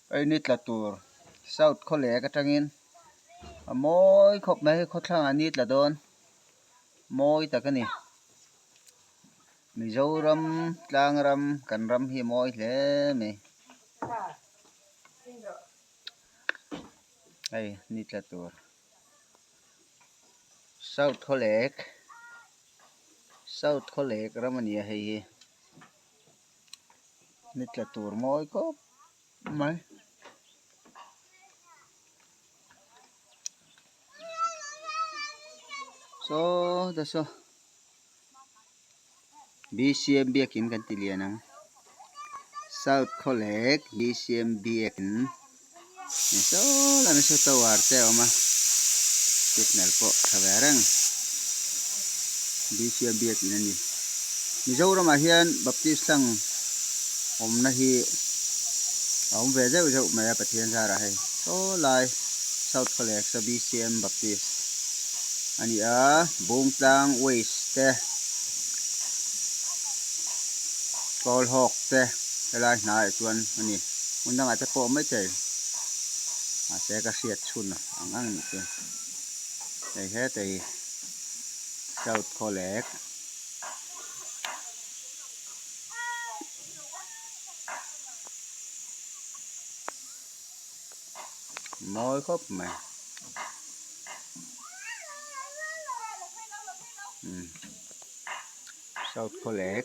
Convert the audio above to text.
Ai nít là tour South Khawlek cái trangin mỗi khop mấy khop thang anh nít là đồn mỗi ta cái này Mizoram tlang ram kan ram hi mỗi thế mày ai nít là tour South Khawlek ramania hay nít là tour mỗi khop mấy so da so BCMB akin kan tilian ang South Khawlek BCMB akin so lana so tawarte oma signal po kabarang BCMB akin ani Mizoram ahian baptist lang na hi ông về rất là mày bật thiên ra rồi so lại South Khawlek sa BCM baptist ani bung tang west te Call hawk te lại nãy tuần ani muốn đang ở po mấy trời sẽ có siết chun ang ang te đây hết thì South Khawlek mỗi khóc mày South Khawlek